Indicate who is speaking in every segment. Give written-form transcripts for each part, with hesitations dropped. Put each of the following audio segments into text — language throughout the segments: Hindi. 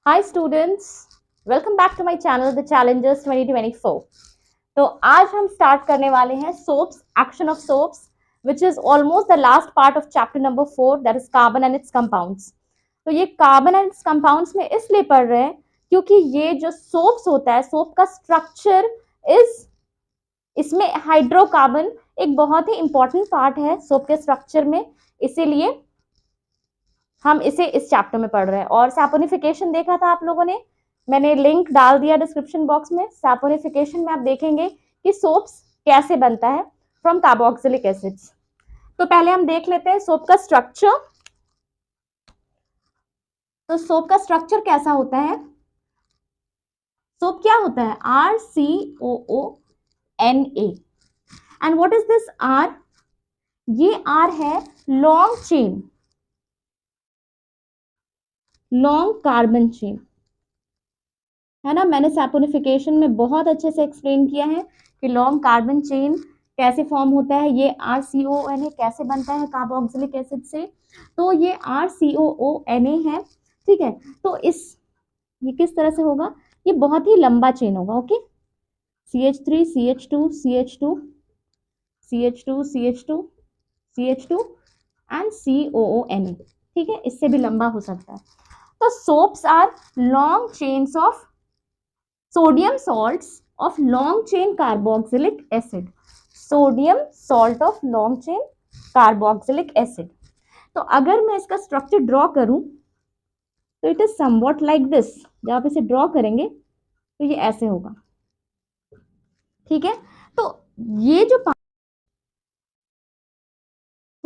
Speaker 1: Hi students, welcome back to my channel the challengers 2024। तो आज हम स्टार्ट करने वाले हैं soaps, action of soaps, which is almost the last part of chapter number 4, that is carbon and its compounds. तो ये कार्बन एंड इट्स कंपाउंड्स में इसलिए पढ़ रहे हैं क्योंकि ये जो सोप्स होता है, सोप का स्ट्रक्चर इज, इसमें हाइड्रोकार्बन एक बहुत ही इंपॉर्टेंट पार्ट है सोप के स्ट्रक्चर में, इसीलिए हम इसे इस चैप्टर में पढ़ रहे हैं। और सैपोनिफिकेशन देखा था आप लोगों ने, मैंने लिंक डाल दिया डिस्क्रिप्शन बॉक्स में। सैपोनिफिकेशन में आप देखेंगे कि सोप्स कैसे बनता है फ्रॉम कार्बोक्सिलिक एसिड्स। तो पहले हम देख लेते हैं सोप का स्ट्रक्चर। तो सोप का स्ट्रक्चर कैसा होता है? सोप क्या होता है? RCOONA। And what is this R? ये R है long chain, long carbon chain, है ना। मैंने सैपोनिफिकेशन में बहुत अच्छे से एक्सप्लेन किया है कि लॉन्ग कार्बन चेन कैसे फॉर्म होता है, ये RCONA कैसे बनता है कार्बोक्सिलिक एसिड से। तो ये RCOONA है, ठीक है। तो ये किस तरह से होगा? ये बहुत ही लंबा चेन होगा, okay. CH3 CH2 CH2 CH2 CH2 CH2 and COONA, ठीक है। इससे भी लंबा हो सकता है। तो soaps are long chains of sodium salts of long chain carboxylic acid, sodium salt of long chain carboxylic acid। तो अगर मैं इसका स्ट्रक्चर ड्रॉ करूं तो it is somewhat like this. जब आप इसे ड्रॉ करेंगे तो ये ऐसे होगा, ठीक है। तो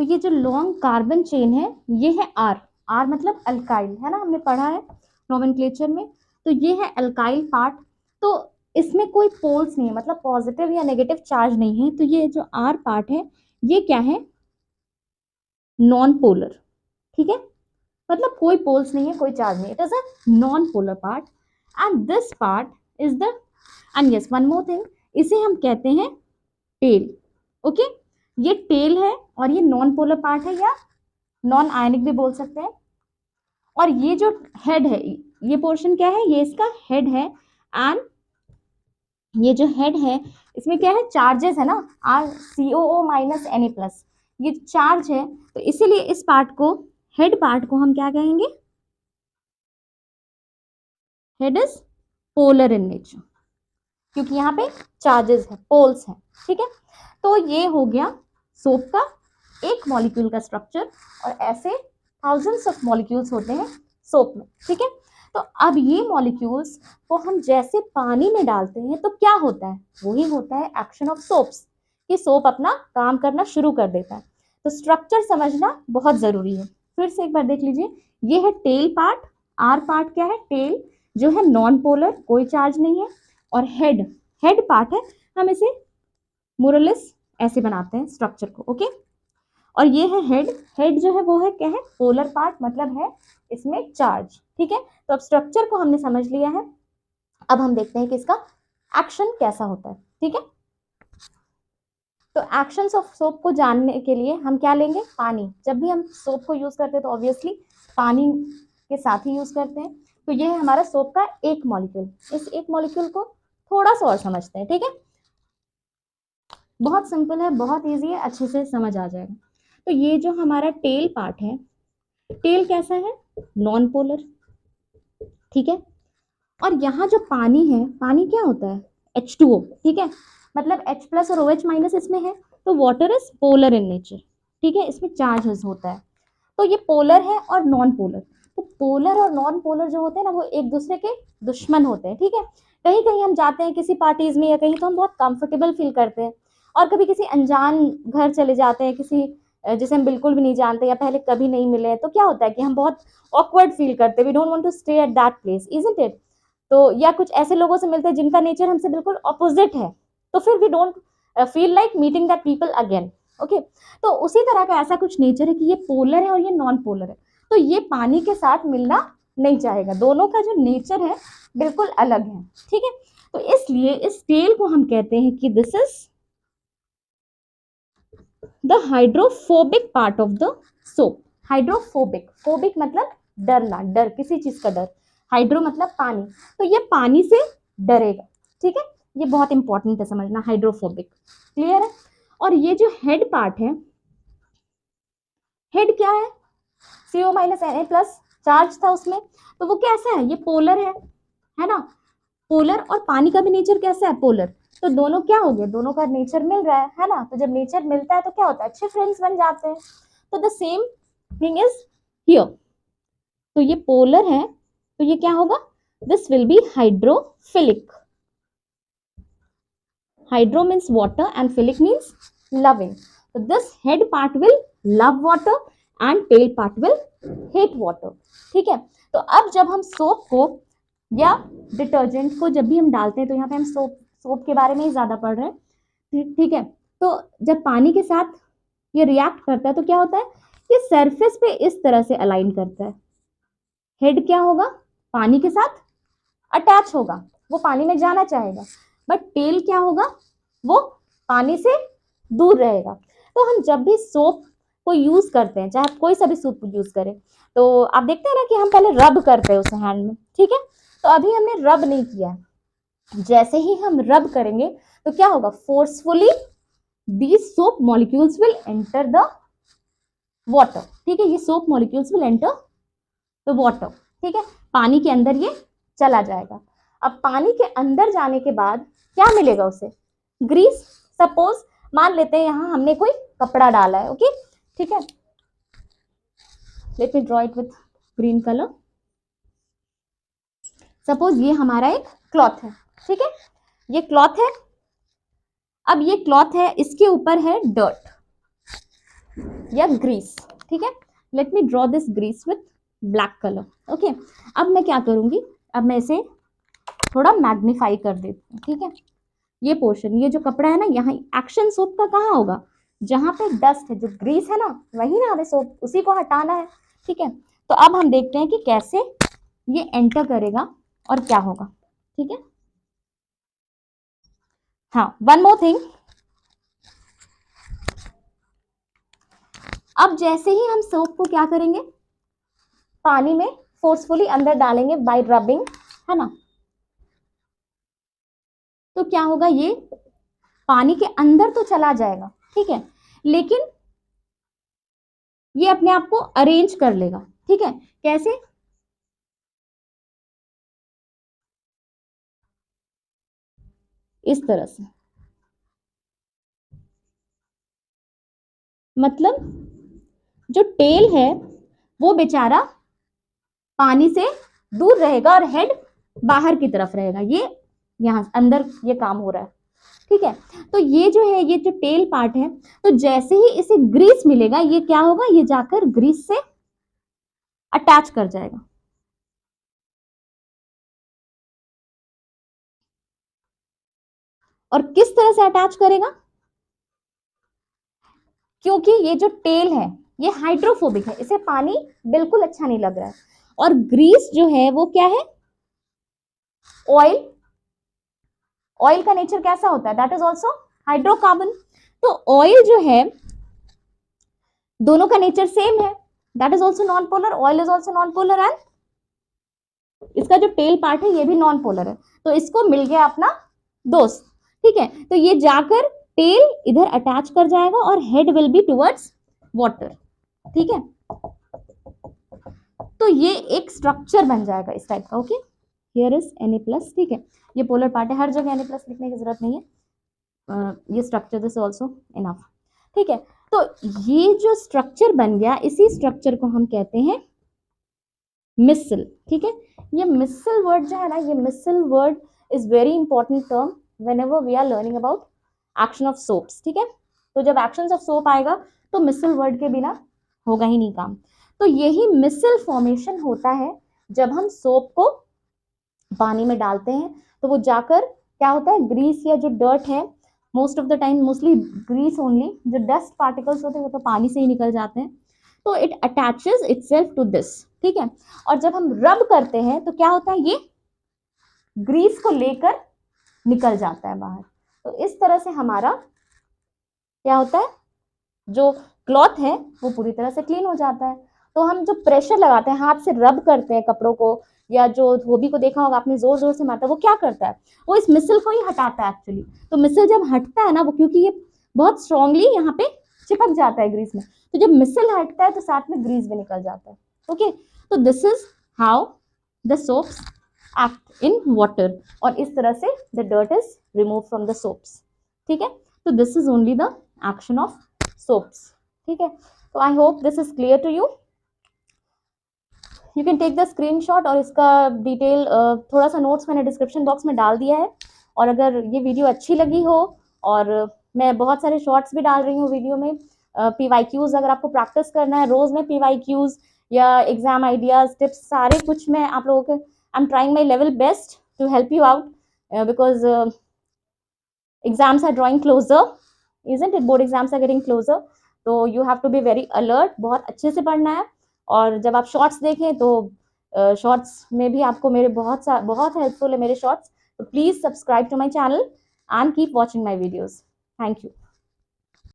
Speaker 1: ये जो लॉन्ग कार्बन चेन है, ये है R। R मतलब अल्काइल, है ना, हमने पढ़ा है नोमेनक्लेचर में। तो ये है अल्काइल पार्ट। तो इसमें कोई पोल्स नहीं है, मतलब पॉजिटिव या नेगेटिव चार्ज नहीं है। तो ये जो R पार्ट है, ये क्या है? नॉन पोलर, ठीक है। मतलब कोई पोल्स नहीं है, कोई चार्ज नहीं, it is a non polar part. And this part is the, and yes one more thing, इसे हम कहते हैं टेल, ओके। ये टेल है और ये नॉन पोलर पार्ट है, या नॉन आयनिक भी बोल सकते हैं। और ये जो हेड है, ये पोर्शन क्या है? ये इसका हेड है। एंड ये जो हेड है, इसमें क्या है? चार्जेस है ना, RCOO-Na+, ये चार्ज है। तो इसीलिए इस पार्ट को, हेड पार्ट को हम क्या कहेंगे? Head is polar in nature, क्योंकि यहाँ पे चार्जेस है, पोल्स है, ठीक है। तो ये हो गया सोप का एक मॉलिक्यूल का स्ट्रक्चर, और ऐसे थाउजेंड्स ऑफ मॉलिक्यूल्स होते हैं सोप में, ठीक है। तो अब ये मॉलिक्यूल्स को हम जैसे पानी में डालते हैं तो क्या होता है? वही होता है एक्शन ऑफ सोप्स, कि सोप अपना काम करना शुरू कर देता है। तो स्ट्रक्चर समझना बहुत जरूरी है। फिर से एक बार देख लीजिए, ये है टेल पार्ट। आर पार्ट क्या है? टेल, जो है नॉन पोलर, कोई चार्ज नहीं है। और हेड, हेड पार्ट है, हम इसे मोरलेस ऐसे बनाते हैं स्ट्रक्चर को, ओके। और ये है हेड, हेड जो है वो है क्या है? पोलर पार्ट, मतलब है इसमें चार्ज, ठीक है। तो अब स्ट्रक्चर को हमने समझ लिया है, अब हम देखते हैं कि इसका एक्शन कैसा होता है, ठीक है। तो एक्शंस ऑफ सोप को जानने के लिए हम क्या लेंगे? पानी। जब भी हम सोप को यूज करते हैं तो ऑब्वियसली पानी के साथ ही यूज करते हैं। तो ये है हमारा सोप का एक मॉलिक्यूल। इस एक मॉलिक्यूल को थोड़ा सा और समझते हैं, ठीक है। बहुत सिंपल है, बहुत इजी है, अच्छे से समझ आ जाएगा। तो ये जो हमारा टेल पार्ट है, टेल कैसा है? नॉन पोलर, ठीक है। और यहाँ जो पानी है, पानी क्या होता है? H2O, ठीक है। मतलब H+ और OH- इसमें है। तो water is polar in nature, ठीक है, इसमें चार्ज होता है। तो ये पोलर है और नॉन पोलर। तो पोलर और नॉन पोलर जो होते हैं ना, वो एक दूसरे के दुश्मन होते हैं, ठीक है। कहीं कहीं हम जाते हैं किसी पार्टीज में या कहीं, तो हम बहुत कंफर्टेबल फील करते हैं। और कभी किसी अनजान घर चले जाते हैं, किसी जिसे हम बिल्कुल भी नहीं जानते या पहले कभी नहीं मिले, तो क्या होता है कि हम बहुत ऑकवर्ड फील करते हैं, we don't want to stay at that place, isn't it. तो या कुछ ऐसे लोगों से मिलते हैं जिनका नेचर हमसे बिल्कुल ऑपोजिट है, तो फिर we don't feel like meeting that people again, okay. तो उसी तरह का ऐसा कुछ नेचर है कि ये पोलर है और ये नॉन पोलर है। तो ये पानी के साथ मिलना नहीं चाहेगा, दोनों का जो नेचर है बिल्कुल अलग है, ठीक है। तो इसलिए इस टेल को हम कहते हैं कि this is the hydrophobic part of the soap. Hydrophobic, phobic मतलब डरना, डर, किसी चीज का डर। हाइड्रो मतलब पानी, तो ये पानी से डरेगा, ठीक है, ये बहुत इंपॉर्टेंट है समझना, हाइड्रोफोबिक, क्लियर है। और ये जो हेड पार्ट है, हेड क्या है, CO माइनस Na+ चार्ज था उसमें, तो वो कैसा है, ये पोलर है ना, पोलर, और पानी का भी नेचर कैसा है, पोलर, तो दोनों क्या हो गए, दोनों का नेचर मिल रहा है ना, तो जब नेचर मिलता है तो क्या होता है, अच्छे फ्रेंड्स बन जाते हैं। तो the same thing is here, तो ये पोलर है, तो ये क्या होगा, this will be hydrophilic, hydro means water and philic means loving, तो this head part will love water and tail part will hate water, ठीक है। तो अब जब हम सोप को या डिटर्जेंट को जब भी हम डालते हैं, तो यहाँ पे हम सोप के बारे में ही ज्यादा पढ़ रहे हैं, ठीक है, तो जब पानी के साथ ये रिएक्ट करता है तो क्या होता है, ये सरफेस पे इस तरह से अलाइन करता है, हेड क्या होगा, पानी के साथ अटैच होगा, वो पानी में जाना चाहेगा, बट टेल क्या होगा, वो पानी से दूर रहेगा। तो हम जब भी सोप को यूज करते हैं, चाहे कोई सा भी सोप यूज करें, तो आप देखते हैं ना कि हम पहले रब करते हैं उसे हैंड में, ठीक है, तो अभी हमने रब नहीं किया है, जैसे ही हम रब करेंगे तो क्या होगा, forcefully these soap molecules will enter the water, ठीक है, ये soap molecules will enter the water, ठीक है, पानी के अंदर ये चला जाएगा। अब पानी के अंदर जाने के बाद क्या मिलेगा उसे, ग्रीस, सपोज मान लेते हैं यहां हमने कोई कपड़ा डाला है, ओके, ठीक है, let me draw it with green colour, suppose ये हमारा एक क्लॉथ है, ठीक है, ये क्लॉथ है, अब ये क्लॉथ है, इसके ऊपर है डर्ट या ग्रीस, ठीक है, let me draw this grease with black colour, okay. अब मैं क्या करूंगी, अब मैं इसे थोड़ा मैग्नीफाई कर देती हूँ, ठीक है, ये पोर्शन, ये जो कपड़ा है ना, यहाँ एक्शन सोप का कहाँ होगा, जहां पे डस्ट है, जो ग्रीस है ना, वही ना हमें सोप उसी को हटाना है, ठीक है। तो अब हम देखते हैं कि कैसे ये एंटर करेगा और क्या होगा, ठीक है। हाँ, वन मोर थिंग, अब जैसे ही हम सोप को क्या करेंगे, पानी में फोर्सफुली अंदर डालेंगे बाय रबिंग, है ना, तो क्या होगा, ये पानी के अंदर तो चला जाएगा, ठीक है, लेकिन ये अपने आप को अरेंज कर लेगा, ठीक है, कैसे, इस तरह से, मतलब जो टेल है वो बेचारा पानी से दूर रहेगा और हेड बाहर की तरफ रहेगा, ये यहाँ अंदर ये काम हो रहा है, ठीक है। तो ये जो है, ये जो टेल पार्ट है, तो जैसे ही इसे ग्रीस मिलेगा, ये क्या होगा, ये जाकर ग्रीस से अटैच कर जाएगा, और किस तरह से अटैच करेगा, क्योंकि ये जो टेल है ये हाइड्रोफोबिक है, इसे पानी बिल्कुल अच्छा नहीं लग रहा है, और ग्रीस जो है वो क्या है, ऑयल, ऑयल का नेचर कैसा होता है, दैट इज ऑल्सो हाइड्रोकार्बन, तो ऑयल जो है दोनों का नेचर सेम है, that is also non polar, oil is also non polar, and इसका जो टेल पार्ट है ये भी नॉन पोलर है, तो इसको मिल गया अपना दोस्त, ठीक है, तो ये जाकर टेल इधर अटैच कर जाएगा और head will be towards water, ठीक है, तो ये एक स्ट्रक्चर बन जाएगा इस टाइप का, ओके, हियर इज Na+, ठीक है, ये पोलर पार्ट है, हर जगह Na+ लिखने की जरूरत नहीं है, ये स्ट्रक्चर दिस ऑल्सो इनफ, ठीक है। तो ये जो स्ट्रक्चर बन गया, इसी स्ट्रक्चर को हम कहते हैं मिसल, ठीक है, ये मिसल वर्ड जो है ना, ये micelle word is very important term whenever we are learning about action of soaps, ठीक है, तो जब एक्शन ऑफ सोप आएगा तो मिसल वर्ड के बिना होगा ही नहीं काम, तो यही मिसल फॉर्मेशन होता है जब हम सोप को पानी में डालते हैं, तो वो जाकर क्या होता है, ग्रीस या जो डर्ट है, most of the time mostly grease only, जो डस्ट पार्टिकल्स होते हैं वो तो पानी से ही निकल जाते हैं, तो it attaches itself to this, ठीक है, और जब हम रब करते हैं तो क्या होता है, ये ग्रीस को लेकर निकल जाता है बाहर, तो इस तरह से हमारा क्या होता है, जो क्लॉथ है वो पूरी तरह से क्लीन हो जाता है, तो हम जो प्रेशर लगाते हैं, हाथ से रब करते हैं कपड़ों को, या जो धोबी को देखा होगा आपने जोर जोर से मारता है, वो क्या करता है, वो इस मिसल को ही हटाता है एक्चुअली। तो मिसल जब हटता है ना, वो क्योंकि ये बहुत स्ट्रांगली यहाँ पे चिपक जाता है ग्रीस में, तो जब मिसल हटता है तो साथ में ग्रीस भी निकल जाता है। ओके, तो this is how the soaps act in water, और इस तरह से the dirt is remove from the soaps. ठीक है, तो this is only the action of soaps. ठीक है, तो I hope this is clear to you. You can take the screenshot, और इसका डिटेल थोड़ा सा नोट्स मैंने डिस्क्रिप्शन बॉक्स में डाल दिया है। और अगर ये वीडियो अच्छी लगी हो, और मैं बहुत सारे शॉर्ट्स भी डाल रही हूँ वीडियो में, PYQs अगर आपको प्रैक्टिस करना है रोज में, PYQs या एग्जाम आइडियाज टिप्स सारे कुछ मैं आप लोगों के, I am trying my level best to help you out, because exams are drawing closer, isn't it? Board exams are getting closer, तो you have to be very alert, बहुत अच्छे से पढ़ना है। और जब आप शॉर्ट्स देखें तो शॉर्ट्स में भी आपको मेरे बहुत हेल्पफुल है मेरे शॉर्ट्स, तो please subscribe to my channel and keep watching my videos. Thank you.